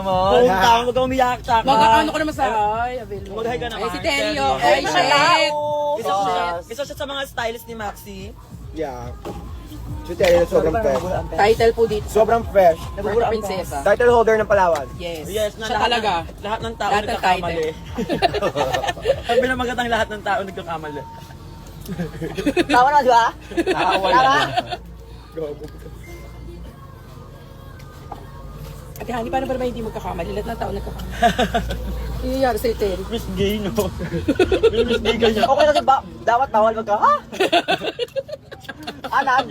Hometown, huwag kang umiyak, tsaka. Mag-ano ko naman sa available. Mag-hi ka naman. Ay, si Terrio. Ay, Ay, shit. Isa siya sa mga stylist ni Maxi. Yeah. Si Terry sobrang fresh. Title po dito. Sobrang fresh. Purple Prinsesa. Title holder ng Palawan. Yes. Yes, na Siya lahat talaga. Lahat ng tao Lahat ng nagkakamali. Sabi na magatang lahat ng tao nagkakamali. Tawa na, di ba? Tawa? Ate Hani, paano ba naman hindi magkakamali? Lahat ng tao nagkakamali. Iyayari sa'yo, Terry. Miss Gay, no? Miss Gay ganyan. Okay kasi ba? Dapat bawal magka, ha? Anan?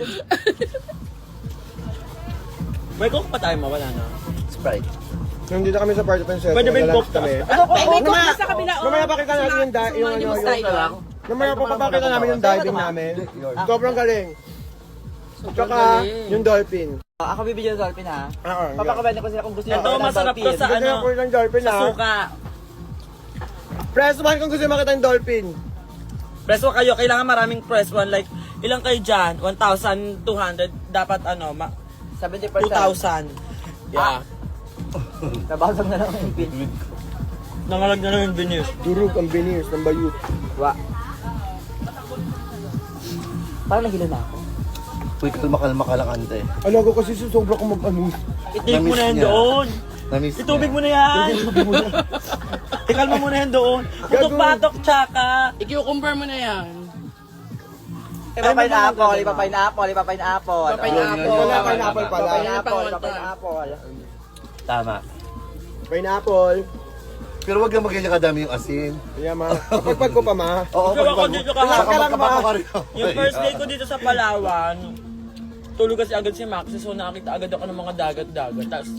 May coke pa tayo mawala na. Sprite. Nandito kami sa part of the set. Pwede ba yung coke kami. Ano Ay, may coke na sa kabila. oh. Mamaya pakita natin yung Mamaya papakita namin yung diving namin. Sobrang galing. Tsaka yung dolphin. Ako bibigyan ng dolphin, ha? Papakabenta Papakabenta ko sila kung gusto nyo. Ito, masarap to sa Gusto ano, ko ng dolphin sa ha. suka. Press one kung gusto makita yung dolphin. Press one kayo, kailangan maraming press one. Like, ilang kayo dyan? 1,200. Dapat ano, 70%. 2,000. Yeah. Nabasag na lang yung pin. Nangalag na lang yung binis. Durog ang veneers ng bayut. Wa. Parang nahilo na ako. Uy, kalma ka lang, ante. Ano ako kasi sobra ko mag-ano. Itake mo Namiss na yan niya. doon. Namiss Itubig mo na yan. Ikalma mo na yan doon. Putok-patok, tsaka. I-cucumber mo na yan. Ipa-pineapple, ipa-pineapple, ipa-pineapple. Ipa-pineapple. Wala, pineapple pala. Ipa-pineapple, ipa-pineapple. Tama. Pineapple. Pero wag lang magganyan kadami yung asin. Yeah, ma. Kapagpag ko pa, ma. Oo, Pero ako dito Relax kahapon. ka lang, ma. Yung first day ko dito sa Palawan, tulog kasi agad si Maxi, so nakakita agad ako ng mga dagat-dagat. Tapos,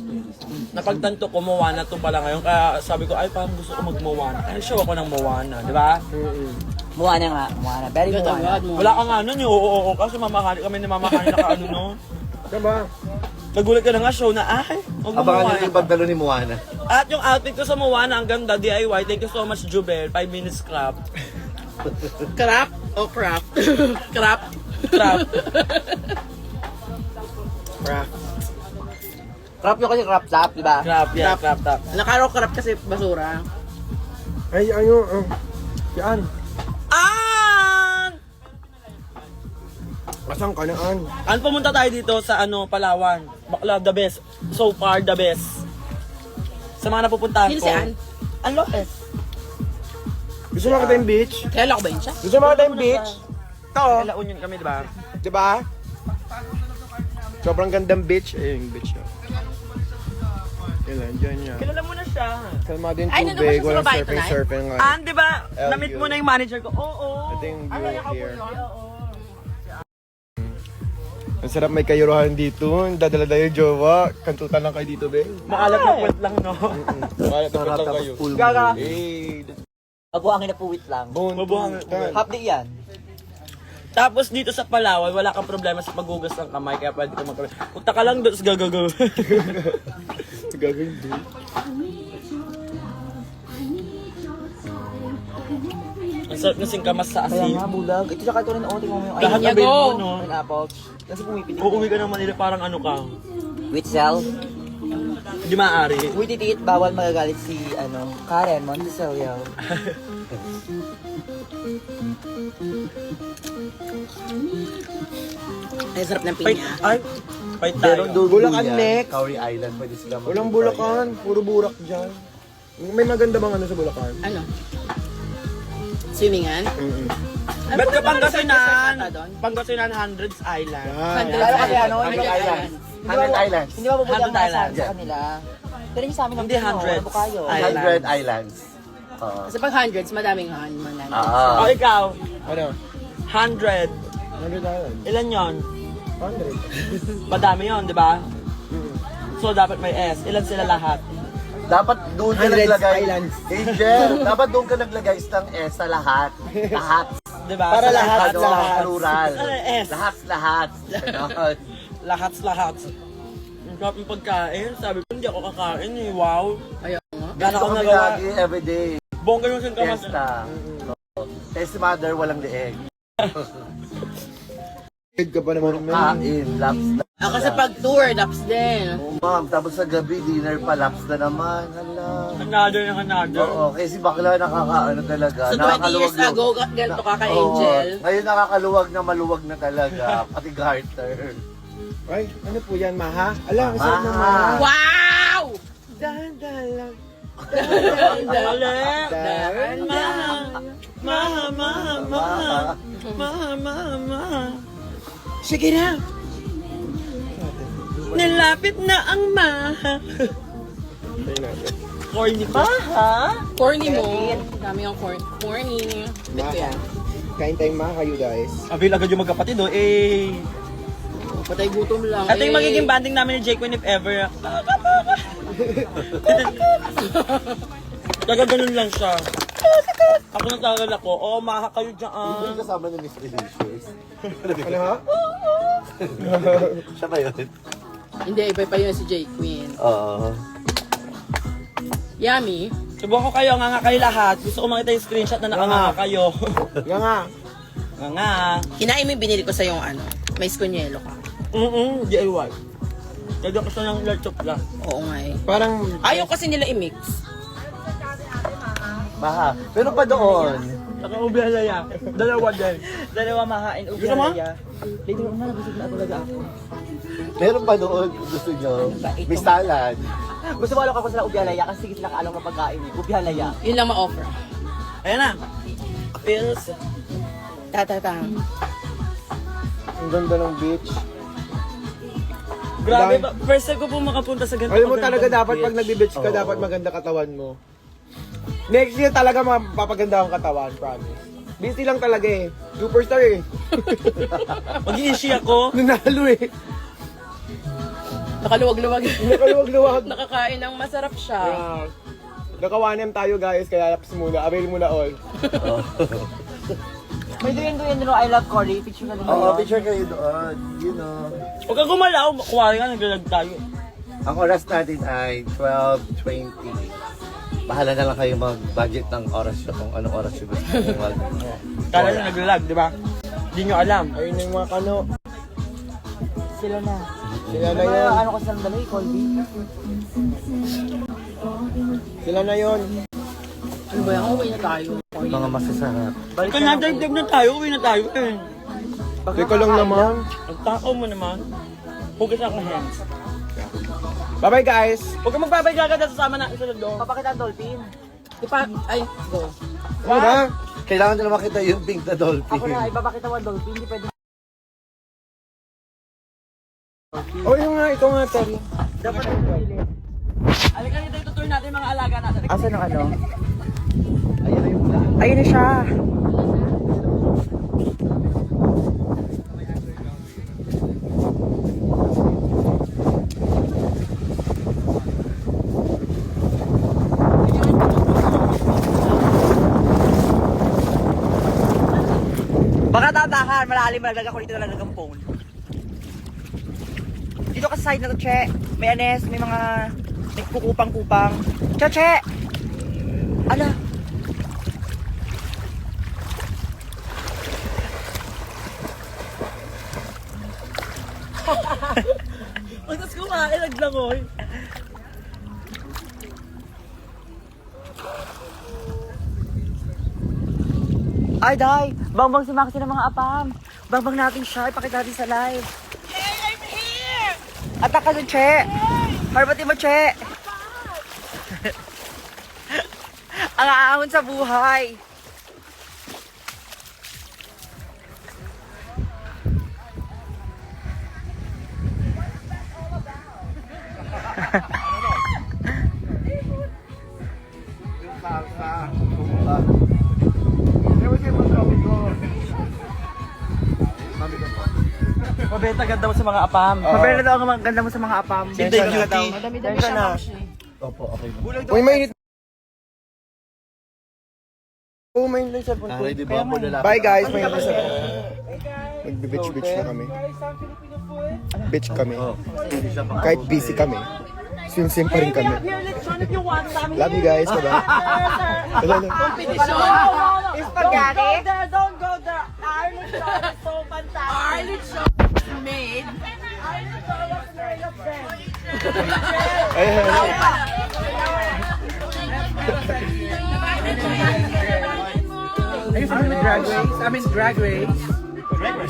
napagtanto ko, Moana to pala ngayon. Kaya sabi ko, ay, parang gusto ko mag-Moana. Ay, show ako ng Moana, di ba? Moana nga, Moana. Very Moana. Wala ka nga nun, yung oo, kasi mamahali kami ni mamahali na kaano, no? Diba? Nagulat ka na nga, show na, ay, Abangan nyo yung pagdalo ni Moana. At yung outfit ko sa Moana, ang ganda, DIY. Thank you so much, Jubel. 5 minutes crap. Crap o crap? Crap. Crap. Crap yun kasi crap top, di ba? Crap, yeah, crap, crap. Nakaro-crap kasi basura. Ay, ano, yan. Asan ka na, An? Pumunta tayo dito sa Palawan. Bakla, the best. So far, the best. Sa mga napupuntahan Sino ko. si Ann? Ang Lopez. Gusto mo makita yung beach? Kaya ko ba yun siya? Gusto mo makita yung beach? Ito, oh. La Union kami, di ba? Diba? Sobrang gandang beach. Ayun yung beach niya. Kailan, dyan niya. Kilala mo na siya. Kalma din Ay, nandun ba tubig, siya sa walang babae surfing nga. Ann, di ba? LU. Na-meet mo na yung manager ko. Oo. Ito yung view here. Ang sarap may kayuruhan dito. Dadala-dala yung jowa. Kantutan lang kayo dito, be. Maalat na kwent lang, no? Malat na lang kayo. Full Gaga. Hey, Mabuhangin na puwit lang. Mabuhangin. Half day yan. Tapos dito sa Palawan, wala kang problema sa paghugas ng kamay, kaya pwede ka magkamay. Punta ka lang doon, gagagaw. Gagawin din. Ang sarap na singkamas sa Kaya asin. nga, bulag. Ito siya ito rin, tingnan mo yung Lahat Ay, na bail mo, Nyago. no? pineapple. Kasi pumipitik. Uuwi ka ng Manila, parang ano ka. With cell. Hindi maaari. With titiit, bawal magagalit si, Karen Montecillo. Ay, sarap ng Fight, pinya. ay, fight tayo. Meron doon Bulacan yan, next. Kauri Island, pwede sila Walang Bulacan. Puro burak dyan. May maganda bang ano sa Bulacan? Ano? Swimming-an? Ba't ka Pangasinan? Ata doon? Pangasinan Hundreds Island. Yan. Lalo kasi Hundred Islands. 100 Islands. Hindi ba mabuti ang 100 nasa islands. sa kanila? Pero yung sa amin ng Hindi, hundreds. Bukayo. Islands. 100 Islands. Oo. Kasi pag hundreds, madaming man. O ikaw, Ano? 100. 100 Island. Ilan yon? 100. Madami yon, di ba? So dapat may S. Ilan sila lahat? Dapat doon ka 100 naglagay. islands. Angel, dapat doon ka naglagay ng S sa lahat. Lahat. Di ba? Para Sa lahat, lahat. lahat. Plural. Ano yung S? Lahat. Ganon. Lahat. Ang sarap ng pagkain. Sabi ko, hindi ako kakain eh. Wow. Ayaw nga. Gano'n ako Kami nagawa. lagi, everyday. Bongga yung singkamas. Fiesta. Test mother, walang leeg. Ka ba naman, men? Kain, laps na. Ako sa pag-tour, laps din. Oh, ma'am, tapos sa gabi, dinner pa, laps na naman. Hala. Another yung another. Oo, kasi bakla nakakaano talaga. So 20 years ago, ganito ka ka-angel. Oo, ngayon nakakaluwag na maluwag na talaga. Pati garter. Ay, ano po yan, Maha? Ala, ang Maha. sarap ng Maha. Wow! Dahan-dahan lang. Dahan Maha. Sige na. Nilapit na ang maha. Corny pa? Corny mo. Dami ang corny. Bet ko yan. Kain tayong Maha kayo, guys. Abil agad yung magkapatid, oh. Eh. Patay gutom lang. Ito yung magiging banding namin ni Jake when if ever. Taga ganun lang siya. Ako natagal ako. Oo, maha kayo dyan. Hindi yung kasama ni Miss Delicious. Ano ha? Siya ba yun? Hindi, iba pa yun si J. Queen. Oo. Yummy. Subukan ko kayo, nga kayo lahat. Gusto ko makita yung screenshot na nakanganga kayo. Nga nga. Nga. Kinain mo yung binili ko sa yung ano, may skunyelo ka. DIY. Kaya ko siya ng laptop lang. Oo nga eh. Parang, Ayaw kasi nila i-mix. Maha. Pero pa doon. Saka ubi halaya. Dalawa din. Dalawa mahain ubi Gusto mo? halaya. Later mo na, busog na talaga ako. Meron pa doon. Gusto nyo. May salad. Gusto mo alok ako sila ubi halaya kasi sige sila kaalok na pagkain. Ubi halaya. Yun lang ma-offer. Ayan na. Pills. Tatatang. ang ganda ng beach. Grabe ba? First time ko po makapunta sa ganito. Alam mo talaga dapat pag nagbe-beach ka, dapat maganda katawan mo. Next year talaga mapapaganda ang katawan, promise. Busy lang talaga eh. Superstar eh. Mag-i-ishi ako. Nanalo eh. Nakaluwag-luwag. Nakaluwag-luwag. Nakakain ng masarap siya. Yeah. Naka-1M tayo guys, kaya laps muna. Avail muna all. May doon no, I love Cory. Picture ka naman. Oo, picture kayo doon. You know. Huwag kang gumalaw. Kuwari nga, naglalag tayo. Ang oras natin ay 12:20. Bahala na lang kayo mag-budget ng oras nyo kung anong oras nyo gusto mag. Kala nyo naglalag, di ba? Hindi nyo alam. Ayun na yung mga kano. Sila na. Sila na Mga yun. ano ko silang dalawa, Colby. Sila na yun. Ano ba yan? Uwi na tayo. Mga masasarap. Kaya na-dive na tayo, uwi na tayo eh. Teka lang naman. Ang takaw mo naman. Hugas ang hands. Bye-bye guys. Huwag kang magbabay agad at sasama na isa na doon. Papakita ang dolphin. Ay, go. Ano ba? Kailangan nyo na makita yung pink na dolphin. Ako na, ibabakita mo ang dolphin. Hindi pwede. Oh, yung nga, ito nga, Terry. Dapat ang pili. Halika nito, itutur natin yung mga alaga natin. Asan ang ano? Ayun na yung plan. Ayun na siya. Baka tatakan, malalim, malaglag ako dito talaga ng phone. Dito ka sa side na to, Che. May anes, may mga may kukupang-kupang. Che! Ala. Ang tas kumain, naglangoy. Ay, Day! Bangbang si Maxi ng mga apam. Bangbang natin siya. Ipakita natin sa live. Hey, I'm here! Atak ka dun, Che! Marbati mo, Che! Ang aahon sa buhay. Mabenta ganda mo sa mga apam. Mabela daw ang ganda mo sa mga apam. Hindi cutie. Madami-dami siya, Maxi. Opo, okay. Uy, mainit. Oh, mainit na yung cellphone ko. Ready ba po lalaki? Bye guys, mainit na yung cellphone ko. Magbe-beach na kami. Beach kami. Oh, hindi siya pa. Kahit busy kami. Swim pa rin kami. Love you guys. Bye-bye. Competition. Spaghetti? Don't go there. So fantastic. Arlene Shaw made. Are you familiar with Drag Race? I mean, Drag Race.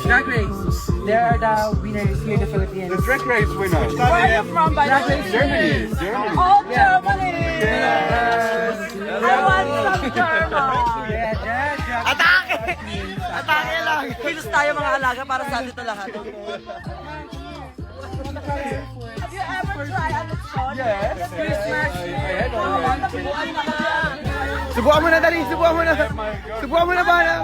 Drag Race. They are the winners here in the Philippines. The track race winner. Where are you from, by the Drag way? Race Germany. Germany. Oh, Germany! I want some German. Yeah, drag. Atake! Atake lang. Kilos tayo mga alaga para sa atin ito lahat. Have you ever tried a lechon? Yes. Christmas. Subukan mo na, dali. Subukan mo na. Subukan mo na, bana.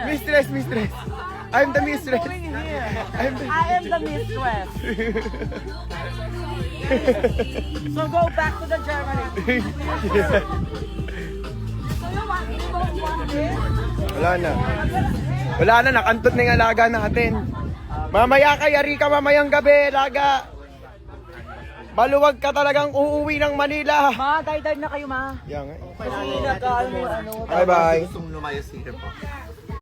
Mistress, mistress. I'm the mistress. I am the mistress. So go back to the Germany. Wala na. Wala na, nakantot na yung alaga natin. Mamaya kay Arika, mamayang gabi, alaga. Maluwag ka talagang uuwi ng Manila. Ma, dive na kayo, ma. Yan nga. Kasi ano. Bye-bye. Gustong lumayas here po.